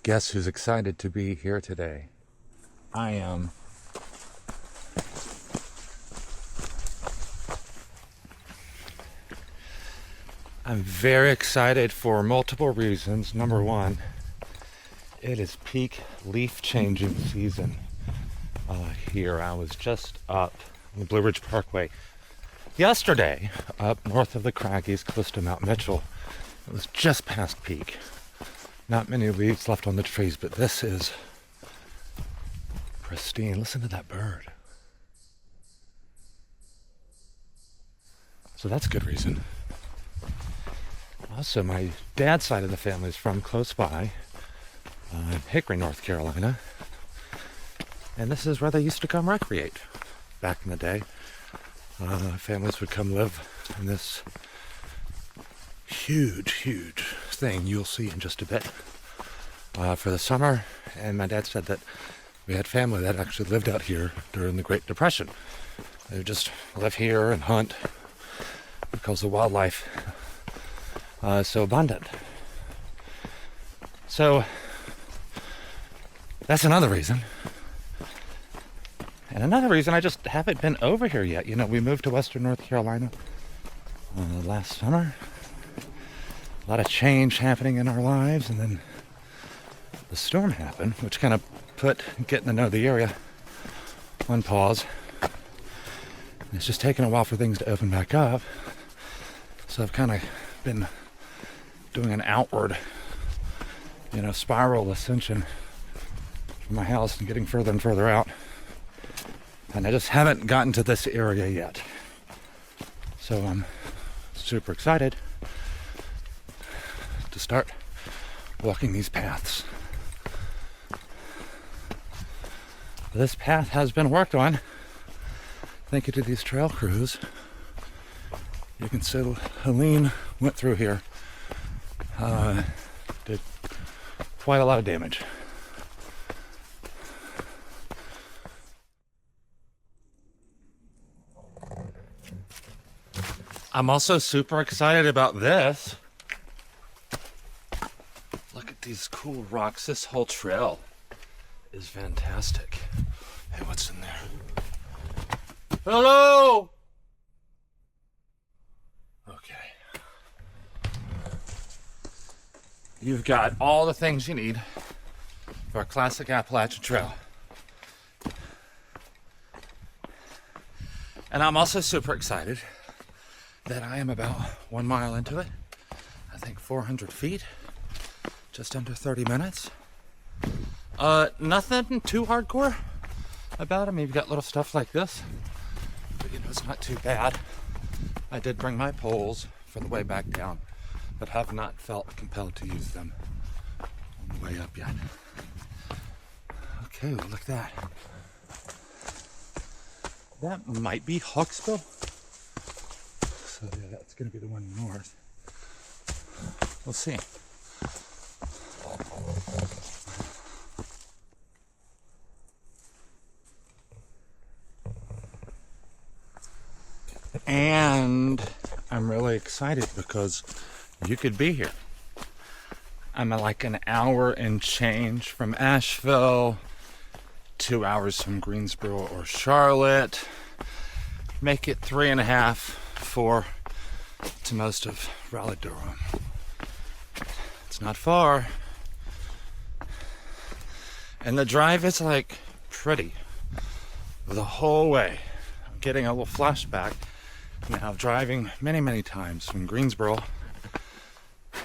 Guess who's excited to be here today? I am. I'm very excited for multiple reasons. Number one, it is peak leaf changing season here. I was just up on the Blue Ridge Parkway yesterday, up north of the Craggies, close to Mount Mitchell. It was just past peak. Not many leaves left on the trees, but this is pristine. Listen to that bird. So that's a good reason. Also, my dad's side of the family is from close by, Hickory, North Carolina. And this is where they used to come recreate back in the day. Families would come live in this huge thing you'll see in just a bit for the summer. And my dad said that we had family that actually lived out here during the Great Depression. They would just live here and hunt because the wildlife is so abundant. So that's another reason. And another reason, I just haven't been over here yet. You know, we moved to Western North Carolina last summer. A lot of change happening in our lives, and then the storm happened, which kind of put getting to know the area on pause. And it's just taken a while for things to open back up. So I've kind of been doing an outward, spiral ascension from my house and getting further and further out. And I just haven't gotten to this area yet. So I'm super excited to start walking these paths. This path has been worked on. Thank you to these trail crews. You can see Helene went through here. Did quite a lot of damage. I'm also super excited about this. Look at these cool rocks. This whole trail is fantastic. Hey, what's in there? Hello! Okay. You've got all the things you need for a classic Appalachian trail. And I'm also super excited that I am about 1 mile into it. I think 400 feet, just under 30 minutes. Nothing too hardcore about it. I mean, you've got little stuff like this, but it's not too bad. I did bring my poles for the way back down, but have not felt compelled to use them on the way up yet. Okay, well, look at that. That might be Hawksbill. So yeah, that's going to be the one north. We'll see. And I'm really excited because you could be here. I'm like an hour and change from Asheville, 2 hours from Greensboro or Charlotte. Make it 3.5, 4 to most of Raleigh-Durham. It's not far. And the drive is like pretty the whole way. I'm getting a little flashback now of driving many times from Greensboro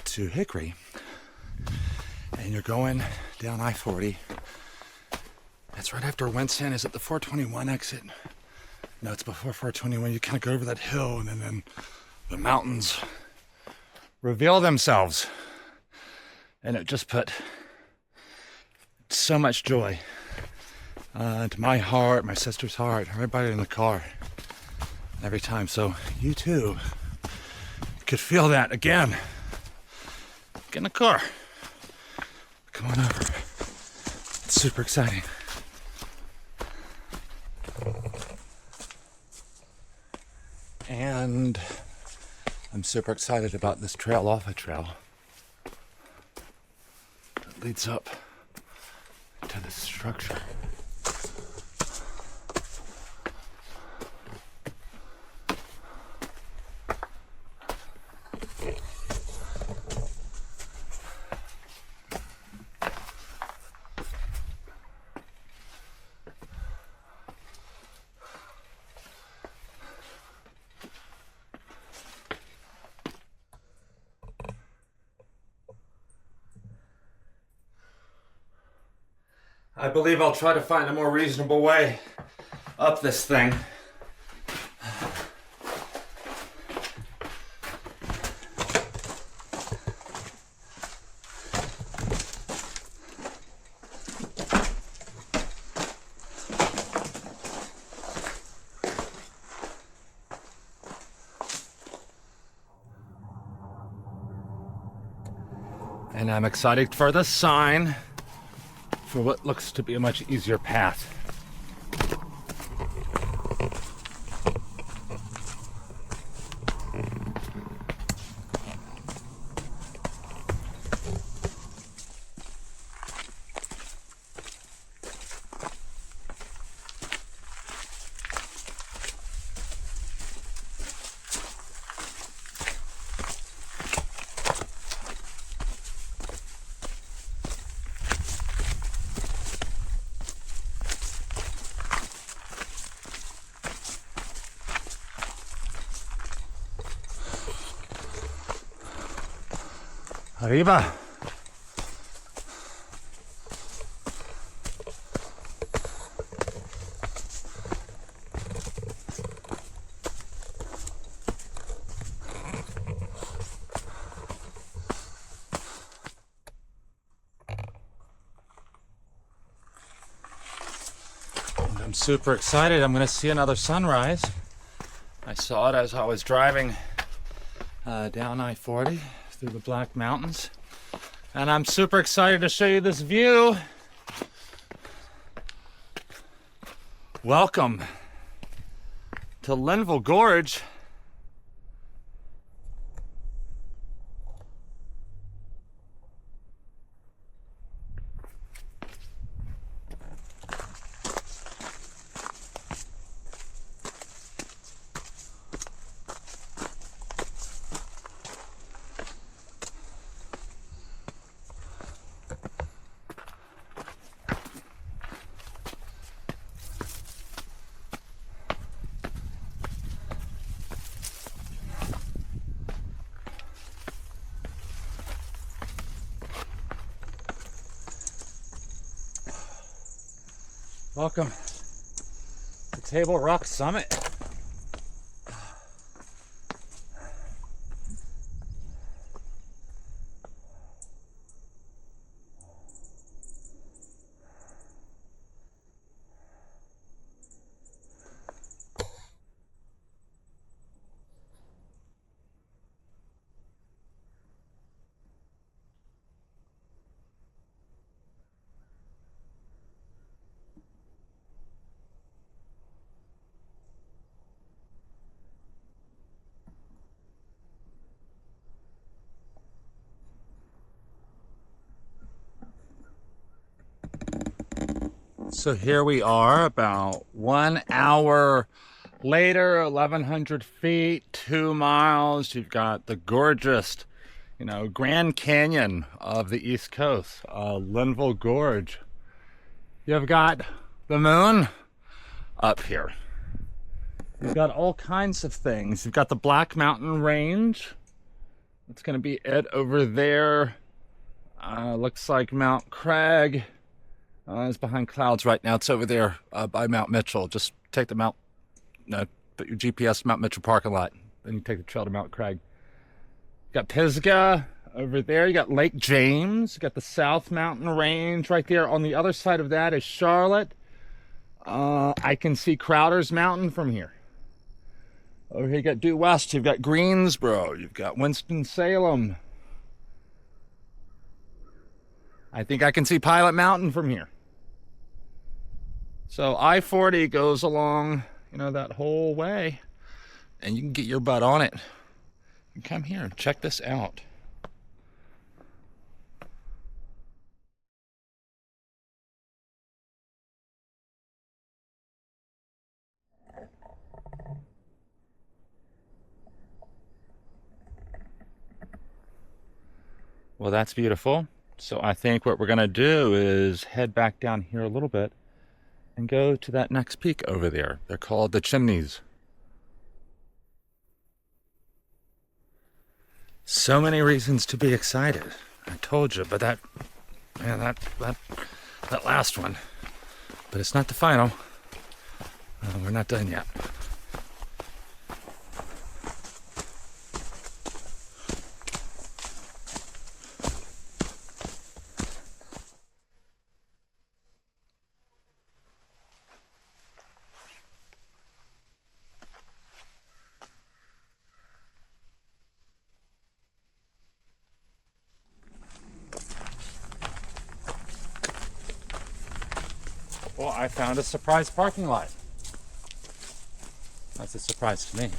to Hickory. And you're going down I-40. That's right after Winston. Is it the 421 exit? No, it's before 421. You kind of go over that hill, and then the mountains reveal themselves. And it just put so much joy to my heart, my sister's heart, everybody in the car every time. So you too could feel that again. Get in the car. Come on over. It's super exciting. And I'm super excited about this trail off a trail that leads up to the structure. I believe I'll try to find a more reasonable way up this thing. And I'm excited for the sign for what looks to be a much easier path. Arriba. And I'm super excited. I'm going to see another sunrise. I saw it as I was driving down I-40. Through the Black Mountains, and I'm super excited to show you this view. Welcome to Linvile Gorge. Welcome to Table Rock Summit. So here we are about 1 hour later, 1,100 feet, 2 miles. You've got the gorgeous, Grand Canyon of the East Coast, Linvile Gorge. You've got the moon up here. You've got all kinds of things. You've got the Black Mountain Range. It's going to be it over there. Looks like Mount Craig. It's behind clouds right now. It's over there by Mount Mitchell. Just take the put your GPS Mount Mitchell parking lot. Then you take the trail to Mount Craig. You got Pisgah over there. You got Lake James. You got the South Mountain Range right there. On the other side of that is Charlotte. I can see Crowder's Mountain from here. Over here you got due west. You've got Greensboro. You've got Winston-Salem. I think I can see Pilot Mountain from here. So I-40 goes along, that whole way, and you can get your butt on it. You can come here and check this out. Well, that's beautiful. So I think what we're gonna do is head back down here a little bit and go to that next peak over there. They're called the Chimneys. So many reasons to be excited. I told you, but that last one. But it's not the final. We're not done yet. Well, I found a surprise parking lot. That's a surprise to me.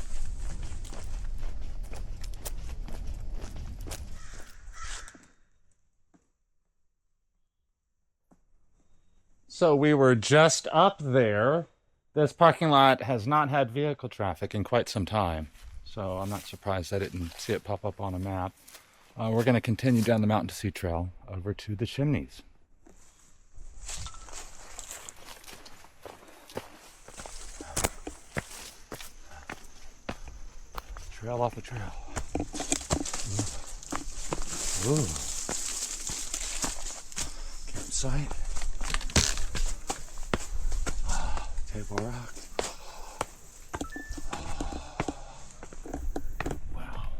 So we were just up there. This parking lot has not had vehicle traffic in quite some time. So I'm not surprised I didn't see it pop up on a map. We're going to continue down the Mountain to Sea Trail over to the Chimneys. Trail off a trail. Ooh. Campsite. Table Rock. Wow.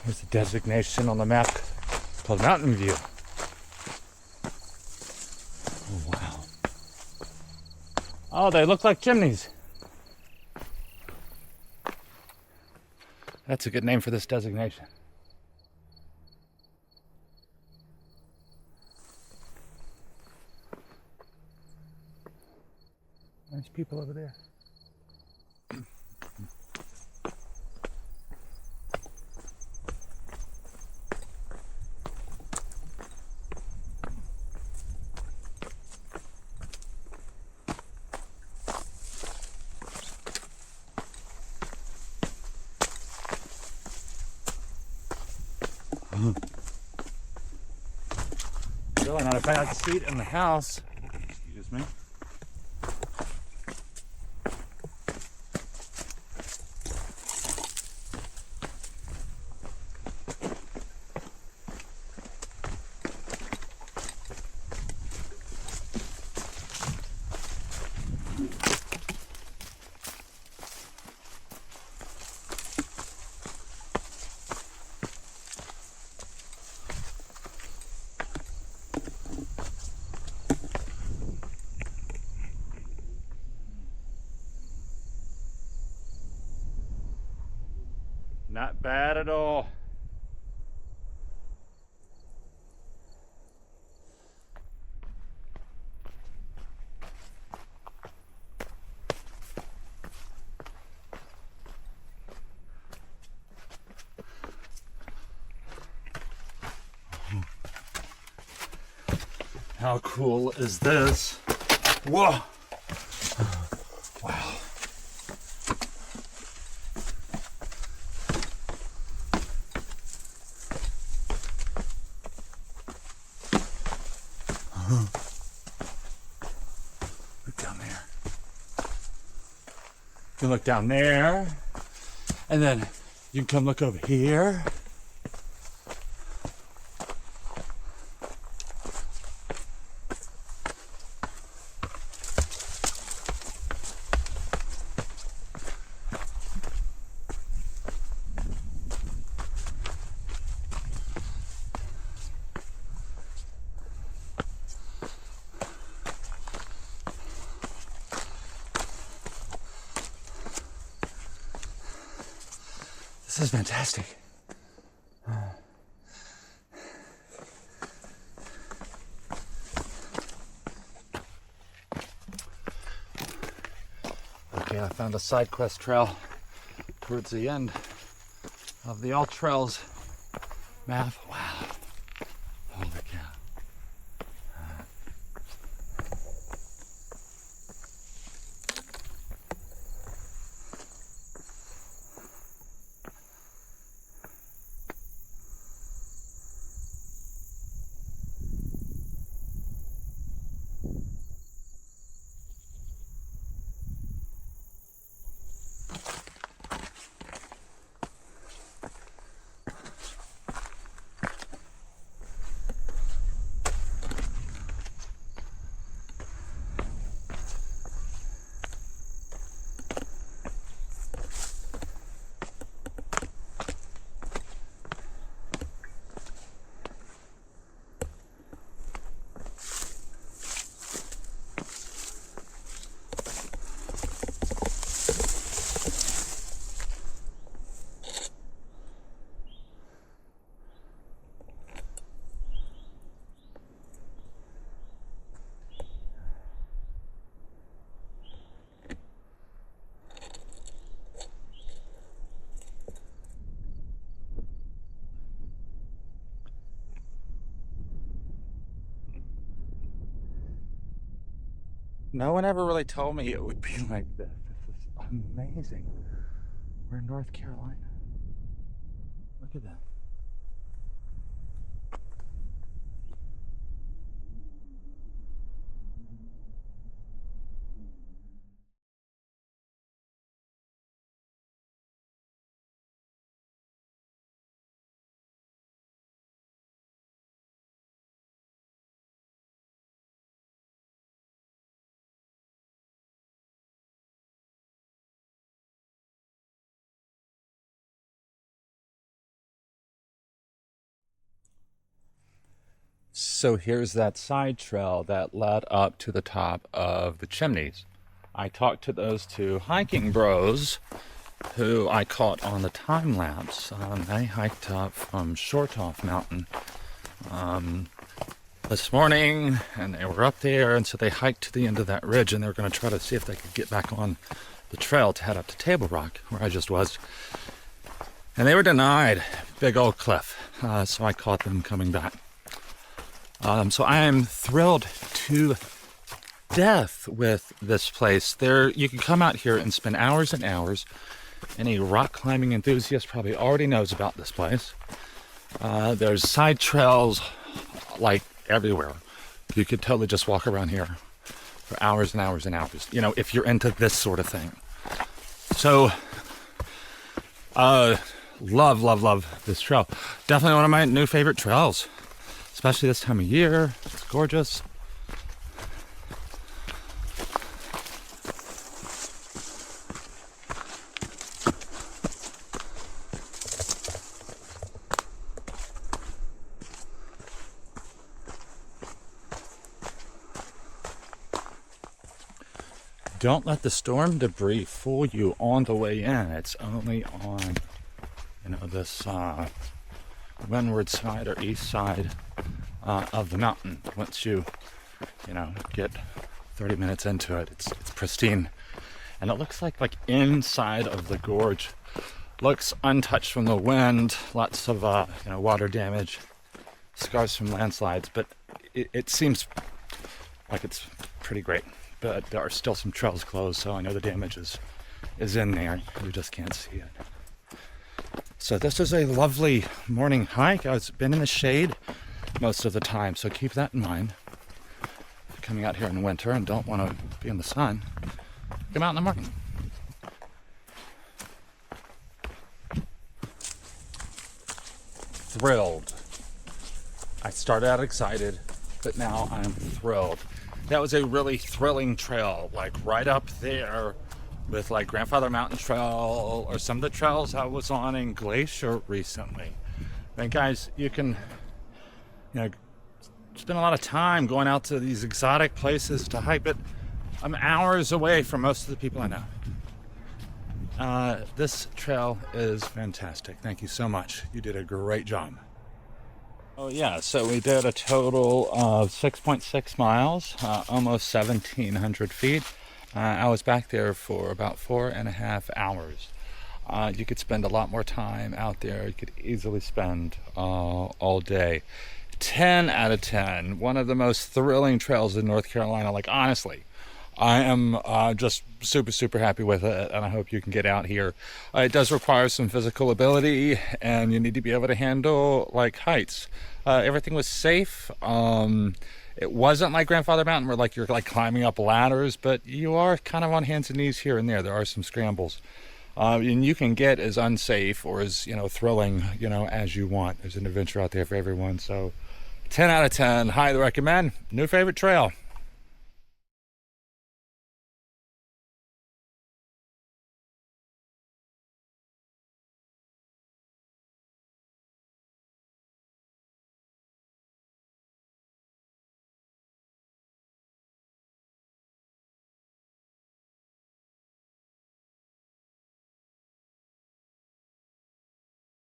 There's a designation on the map called Mountain View. Oh, wow. Oh, they look like chimneys. That's a good name for this designation. There's people over there. Really not a bad seat in the house. Excuse me. Not bad at all. How cool is this? Whoa! Wow. Look down there. You can look down there, and then you can come look over here. This is fantastic. Okay, I found a side quest trail towards the end of the All Trails map. Wow. No one ever really told me it would be like this. This is amazing. We're in North Carolina. Look at that. So here's that side trail that led up to the top of the Chimneys. I talked to those two hiking bros who I caught on the time lapse. They hiked up from Shortoff Mountain this morning, and they were up there, and so they hiked to the end of that ridge, and they were going to try to see if they could get back on the trail to head up to Table Rock, where I just was. And they were denied. Big old cliff. So I caught them coming back. So I am thrilled to death with this place. You can come out here and spend hours and hours. Any rock climbing enthusiast probably already knows about this place. There's side trails like everywhere. You could totally just walk around here for hours and hours and hours, you know, if you're into this sort of thing. So, love this trail. Definitely one of my new favorite trails. Especially this time of year. It's gorgeous. Don't let the storm debris fool you on the way in. It's only on, you know, this windward side or east side of the mountain. Once you know, get 30 minutes into it, it's pristine, and it looks like inside of the gorge looks untouched from the wind. Lots of you know, water damage, scars from landslides, but it seems like it's pretty great. But there are still some trails closed, so I know the damage is in there. You just can't see it. So this is a lovely morning hike. I've been in the shade most of the time, so keep that in mind. If you're coming out here in winter and don't want to be in the sun, come out in the morning. Thrilled. I started out excited, but now I'm thrilled. That was a really thrilling trail, like right up there with like Grandfather Mountain Trail or some of the trails I was on in Glacier recently. And guys, you can, you know, spend a lot of time going out to these exotic places to hike, but I'm hours away from most of the people I know. This trail is fantastic. Thank you so much. You did a great job. Oh yeah, so we did a total of 6.6 miles, almost 1,700 feet. I was back there for about 4.5 hours. You could spend a lot more time out there. You could easily spend all day. 10 out of 10. One of the most thrilling trails in North Carolina. Like, honestly, I am just super happy with it, and I hope you can get out here. It does require some physical ability, and you need to be able to handle like heights. Everything was safe. It wasn't like Grandfather Mountain where like you're like climbing up ladders, but you are kind of on hands and knees here and there. There are some scrambles, and you can get as unsafe or as, you know, thrilling, you know, as you want. There's an adventure out there for everyone. So 10 out of 10, highly recommend. New favorite trail.